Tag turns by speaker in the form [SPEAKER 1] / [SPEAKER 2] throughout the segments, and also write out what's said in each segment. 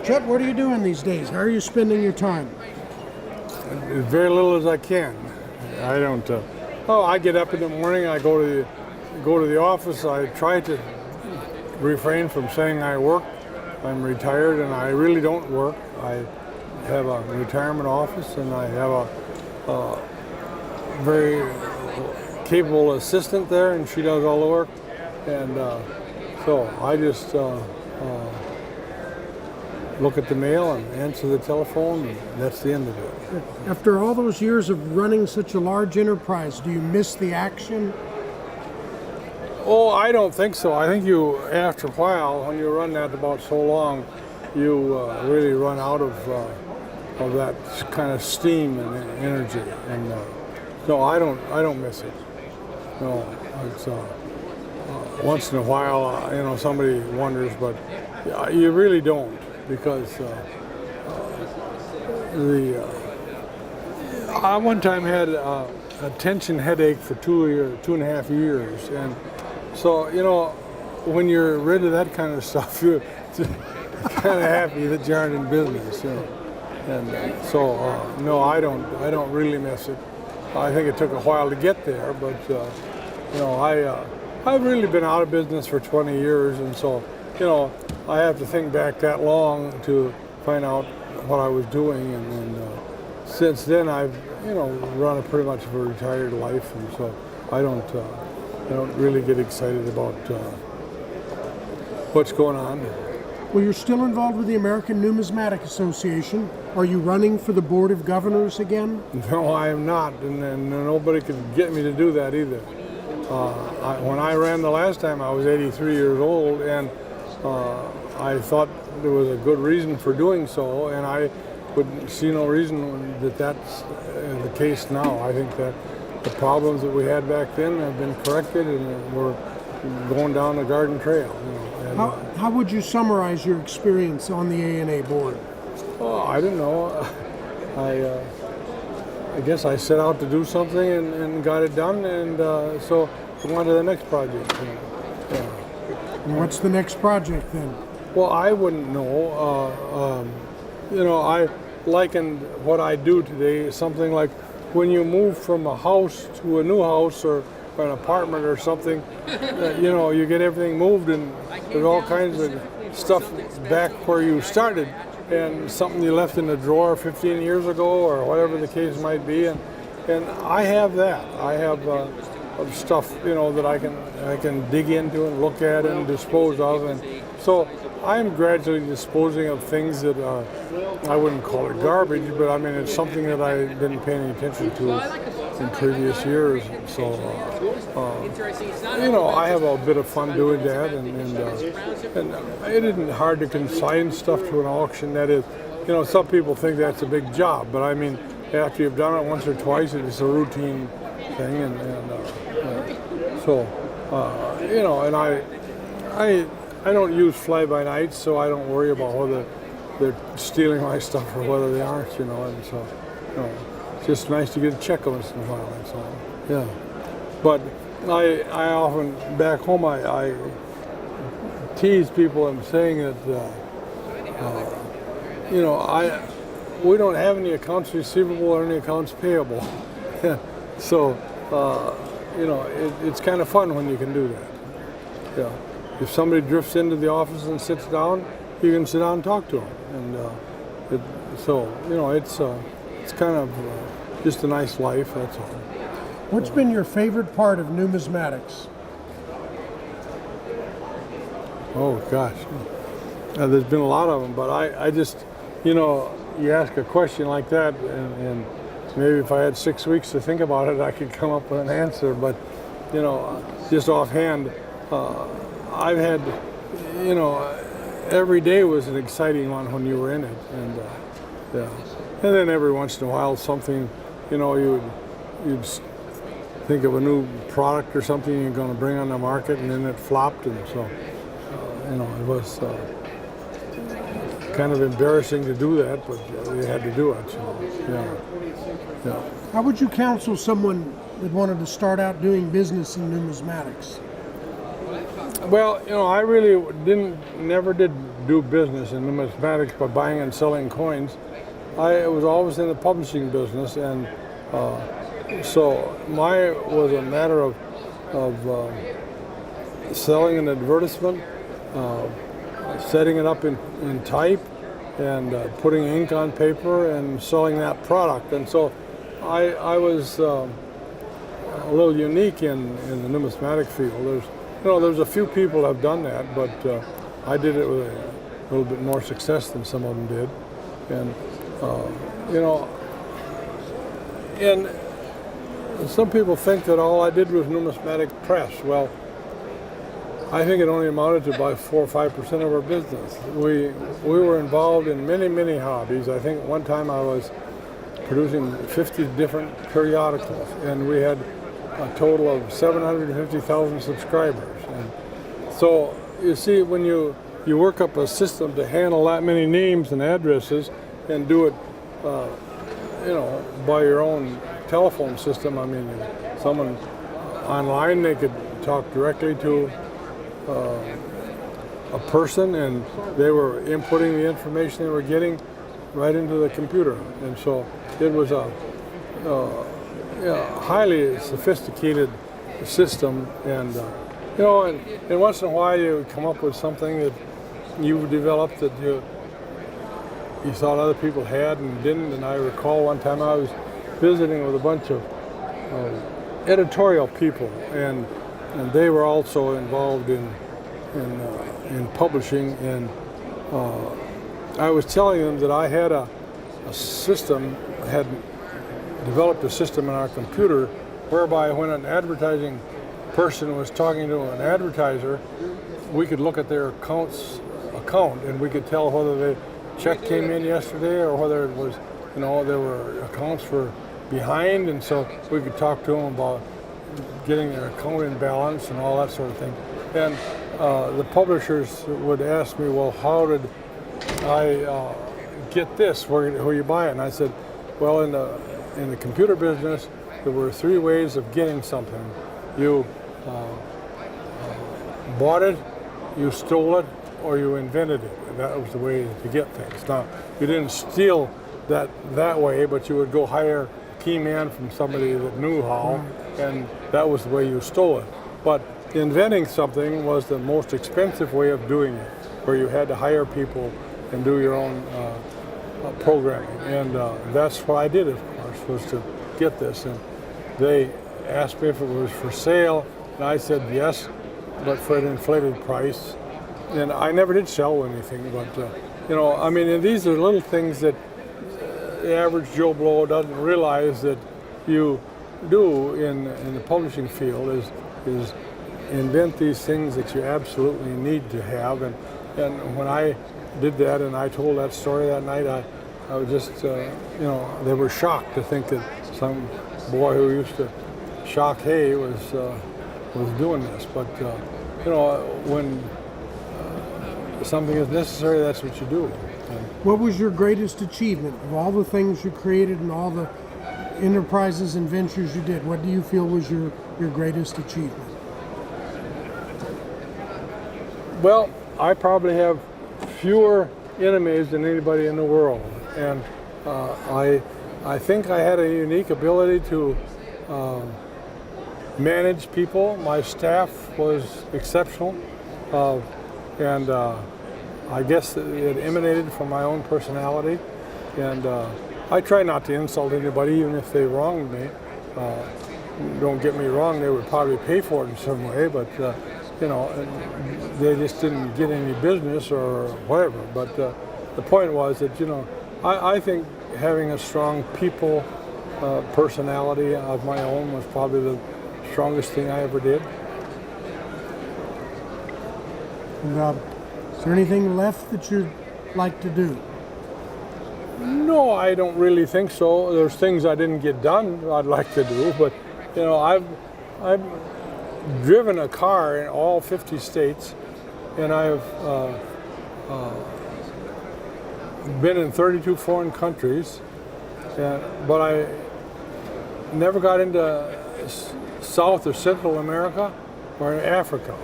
[SPEAKER 1] Chet, what are you doing these days? How are you spending your time?
[SPEAKER 2] As very little as I can. I don't. I get up in the morning. I go to the office. I try to refrain from saying I work. I'm retired, and I really don't work. I have a retirement office, and I have a very capable assistant there, and she does all the work. And so I just look at the mail and answer the telephone, and that's the end of it.
[SPEAKER 1] After all those years of running such a large enterprise, do you miss the action?
[SPEAKER 2] Oh, I don't think so. I think you, after a while, when you run that about so long, you really run out of that kind of steam and energy. And no, I don't miss it. No, it's once in a while, somebody wonders, but you really don't, because I one time had a tension headache for 2.5 years, and so when you're rid of that kind of stuff, you're kind of happy that you aren't in business. And so no, I don't really miss it. I think it took a while to get there, but I've really been out of business for 20 years, and so I have to think back that long to find out what I was doing, and since then I've run a pretty much of a retired life, and so I don't really get excited about what's going on.
[SPEAKER 1] Well, you're still involved with the American Numismatic Association. Are you running for the Board of Governors again?
[SPEAKER 2] No, I am not, and nobody could get me to do that either. When I ran the last time, I was 83 years old, and I thought there was a good reason for doing so, and I would see no reason that that's the case now. I think that the problems that we had back then have been corrected, and we're going down the garden trail.
[SPEAKER 1] How would you summarize your experience on the ANA board?
[SPEAKER 2] Oh, I don't know. I guess I set out to do something and got it done, and so on to the next project.
[SPEAKER 1] And what's the next project then?
[SPEAKER 2] Well, I wouldn't know. I likened what I do today something like when you move from a house to a new house or an apartment or something, you get everything moved, and there's all kinds of stuff back where you started, and something you left in the drawer 15 years ago or whatever the case might be, and I have that. I have stuff that I can dig into and look at and dispose of, and so I'm gradually disposing of things that are, I wouldn't call it garbage, but I mean it's something that I didn't pay any attention to in previous years. So I have a bit of fun doing that, and it isn't hard to consign stuff to an auction. That is, some people think that's a big job, but I mean after you've done it once or twice, it's a routine thing, and I don't use fly-by-nights, so I don't worry about whether they're stealing my stuff or whether they aren't, and so, it's just nice to get a check once in a while, that's all, yeah. But I often, back home, I tease people and saying that, we don't have any accounts receivable or any accounts payable. So, it's kind of fun when you can do that, yeah. If somebody drifts into the office and sits down, you can sit down and talk to them, and it's kind of just a nice life. That's all.
[SPEAKER 1] What's been your favorite part of numismatics?
[SPEAKER 2] Oh gosh, there's been a lot of them, but I just, you ask a question like that, and maybe if I had 6 weeks to think about it, I could come up with an answer. But just offhand. I've had, every day was an exciting one when you were in it, and then every once in a while something, you'd think of a new product or something you're going to bring on the market, and then it flopped, and so, it was kind of embarrassing to do that, but you had to do it. Yeah.
[SPEAKER 1] How would you counsel someone that wanted to start out doing business in numismatics?
[SPEAKER 2] Well, I really never did do business in numismatics by buying and selling coins. I was always in the publishing business, and so my was a matter of selling an advertisement, setting it up in type, and putting ink on paper and selling that product. And so I was a little unique in the numismatic field. There's a few people that have done that, but I did it with a little bit more success than some of them did. And and some people think that all I did was numismatic press. Well, I think it only amounted to about 4 or 5% of our business. We were involved in many hobbies. I think one time I was producing 50 different periodicals, and we had a total of 750,000 subscribers. And so you see, when you work up a system to handle that many names and addresses and do it, by your own telephone system. I mean, someone online, they could talk directly to a person, and they were inputting the information they were getting right into the computer. And so it was a highly sophisticated system. And and once in a while you would come up with something that you developed that you thought other people had and didn't. And I recall one time I was visiting with a bunch of editorial people, and they were also involved in publishing. And I was telling them that I had a system, had developed a system in our computer whereby when an advertising person was talking to an advertiser, we could look at their account, and we could tell whether the check came in yesterday or whether it was, there were accounts were behind, and so we could talk to them about getting their account in balance and all that sort of thing. And the publishers would ask me, well, how did I get this? Where you buy it? And I said, well, in the computer business, there were 3 ways of getting something. You bought it, you stole it, or you invented it. And that was the way to get things. Now, you didn't steal that way, but you would go hire a key man from somebody that knew how, and that was the way you stole it. But inventing something was the most expensive way of doing it, where you had to hire people and do your own programming. And that's what I did, of course, was to get this. And they asked me if it was for sale, and I said yes, but for an inflated price. And I never did sell anything, but and these are little things that the average Joe Blow doesn't realize that you do in the publishing field is invent these things that you absolutely need to have. And when I did that and I told that story that night, I was just they were shocked to think that some boy who used to shock hay was doing this. But when something is necessary, that's what you do.
[SPEAKER 1] What was your greatest achievement of all the things you created and all the enterprises and ventures you did? What do you feel was your greatest achievement?
[SPEAKER 2] Well, I probably have fewer enemies than anybody in the world, and I think I had a unique ability to manage people. My staff was exceptional, and I guess it emanated from my own personality. And I try not to insult anybody, even if they wronged me. Don't get me wrong; they would probably pay for it in some way, but they just didn't get any business or whatever. But the point was that I think having a strong people personality of my own was probably the strongest thing I ever did.
[SPEAKER 1] And, is there anything left that you'd like to do?
[SPEAKER 2] No, I don't really think so. There's things I didn't get done I'd like to do, but I've driven a car in all 50 states, and I've been in 32 foreign countries, but I never got into South or Central America or Africa.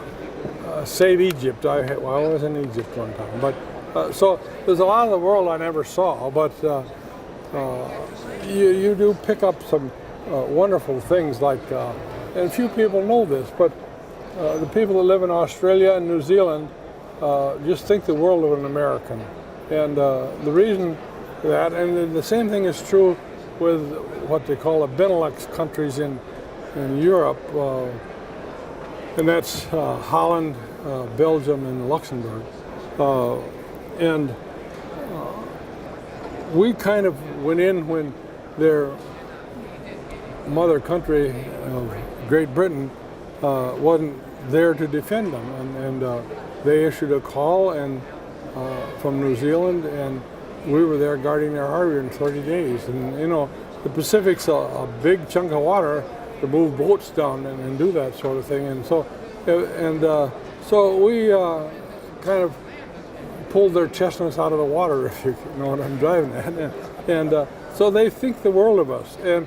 [SPEAKER 2] Save Egypt. I was in Egypt one time, but So there's a lot of the world I never saw, but you do pick up some wonderful things like, and few people know this, but the people that live in Australia and New Zealand just think the world of an American. And the reason for that, and the same thing is true with what they call the Benelux countries in Europe, and that's Holland, Belgium, and Luxembourg. And we kind of went in when their mother country, Great Britain, wasn't there to defend them, and they issued a call and from New Zealand, and we were there guarding their harbor in 30 days. And you know, the Pacific's a big chunk of water to move boats down and do that sort of thing, and so we kind of pulled their chestnuts out of the water, if you know what I'm driving at, and so they think the world of us. And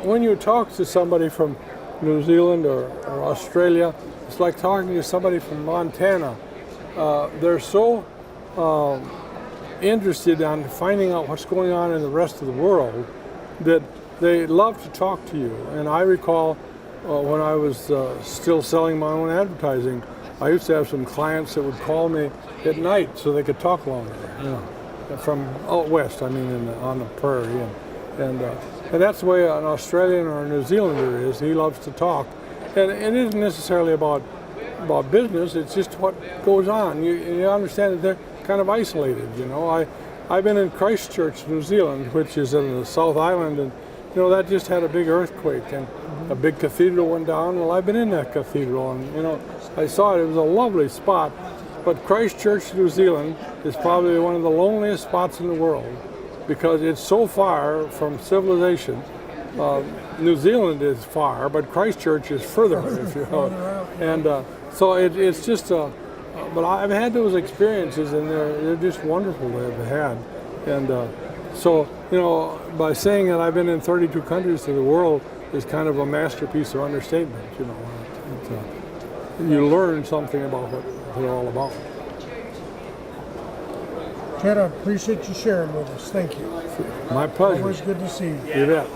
[SPEAKER 2] when you talk to somebody from New Zealand or Australia, it's like talking to somebody from Montana. They're so interested in finding out what's going on in the rest of the world that they love to talk to you. And I recall when I was still selling my own advertising, I used to have some clients that would call me at night so they could talk longer, you know, from out west, I mean, on the prairie. And that's the way an Australian or a New Zealander is. He loves to talk. And it isn't necessarily about business, it's just what goes on. You understand that they're kind of isolated, you know. I've been in Christchurch, New Zealand, which is in the South Island, and you know, that just had a big earthquake and a big cathedral went down. Well, I've been in that cathedral, and you know, I saw it. It was a lovely spot. But Christchurch, New Zealand is probably one of the loneliest spots in the world because it's so far from civilization. New Zealand is far, but Christchurch is further, if you know. And so it's just, but I've had those experiences, and they're just wonderful to have had. And so, you know, by saying that I've been in 32 countries of the world is kind of a masterpiece of understatement, you know. You learn something about what they're all about.
[SPEAKER 1] Chet, I appreciate you sharing with us. Thank you.
[SPEAKER 2] My pleasure.
[SPEAKER 1] Always good to see you.
[SPEAKER 2] You bet.